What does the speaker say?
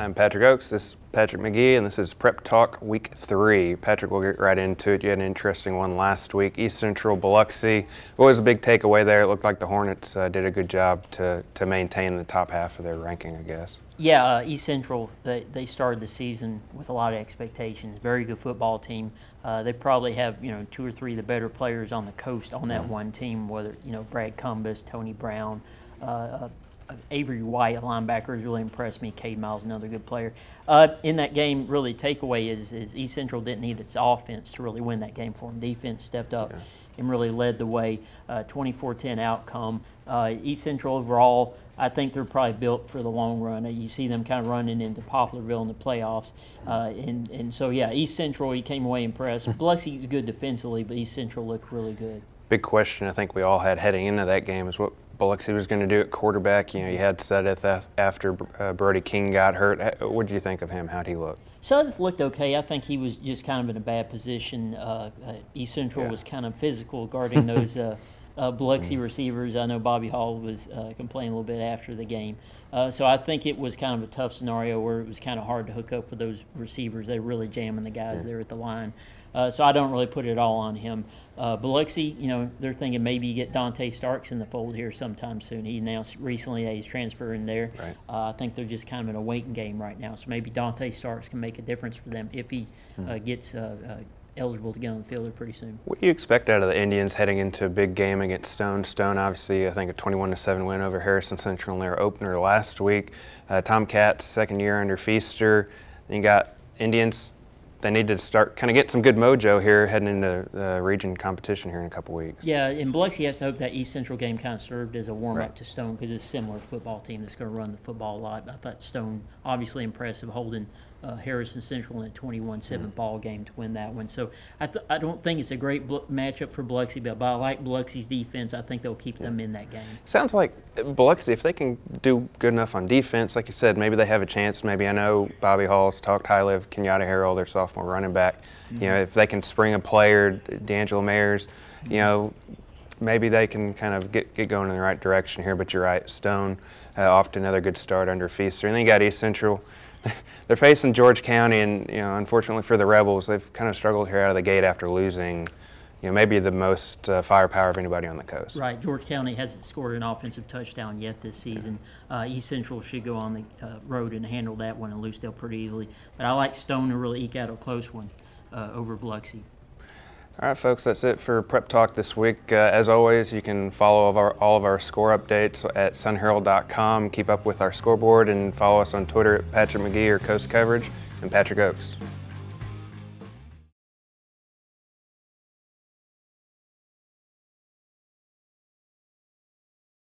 I'm Patrick Ochs, this is Patrick Magee, and this is Prep Talk Week 3. Patrick, we'll get right into it. You had an interesting one last week, East Central Biloxi. What was a big takeaway there? It looked like the Hornets did a good job to maintain the top half of their ranking, I guess. Yeah, East Central, they started the season with a lot of expectations. Very good football team. They probably have, 2 or 3 of the better players on the coast on that one team, whether, Brad Cumbus, Tony Brown, Avery White, a linebacker, has really impressed me. Kade Myles, another good player. In that game, really, takeaway is East Central didn't need its offense to really win that game for them. Defense stepped up and really led the way. 24-10 outcome. East Central overall, I think they're probably built for the long run. You see them kind of running into Poplarville in the playoffs. And so, yeah, East Central, he came away impressed. Biloxi is good defensively, but East Central looked really good. Big question I think we all had heading into that game is what Biloxi was going to do at quarterback. You had Sudeth after Brody King got hurt. What did you think of him? How'd he look? Sudeth looked okay. I think he was just kind of in a bad position. East Central was kind of physical guarding those Biloxi receivers. I know Bobby Hall was complaining a little bit after the game. So I think it was kind of a tough scenario where it was kind of hard to hook up with those receivers. They were really jamming the guys there at the line. So I don't really put it all on him. Biloxi, they're thinking maybe you get Dante Starks in the fold here sometime soon. He announced recently that he's transferring there. Right. I think they're just kind of in a waiting game right now. So maybe Dante Starks can make a difference for them if he gets eligible to get on the field pretty soon. What do you expect out of the Indians heading into a big game against Stone? Stone, obviously, I think a 21-7 win over Harrison Central in their opener last week. Tomcats, second year under Feaster. Then you got Indians. They need to start kind of get some good mojo here heading into the region competition here in a couple weeks. Yeah, and Biloxi has to hope that East Central game kind of served as a warm-up to Stone because it's a similar football team that's going to run the football a lot. I thought Stone, obviously impressive, holding Harrison Central in a 21-7 ball game to win that one. So I don't think it's a great matchup for Biloxi, but I like Biloxi's defense. I think they'll keep them in that game. Sounds like Biloxi, if they can do good enough on defense, like you said, maybe they have a chance. Maybe I know Bobby Hall's talked highly of Kenyatta Herald, their sophomore running back. If they can spring a player, D'Angelo Mayers, maybe they can kind of get going in the right direction here. But you're right, Stone off to another good start under Feaster. And then you got East Central. They're facing George County, and unfortunately for the Rebels, they've kind of struggled here out of the gate after losing, maybe the most firepower of anybody on the coast. Right. George County hasn't scored an offensive touchdown yet this season. East Central should go on the road and handle that one in Lucedale pretty easily. But I like Stone to really eke out a close one over Biloxi. All right, folks, that's it for Prep Talk this week. As always, you can follow all of our score updates at sunherald.com. Keep up with our scoreboard and follow us on Twitter at Patrick Magee or Coast Coverage and Patrick Ochs.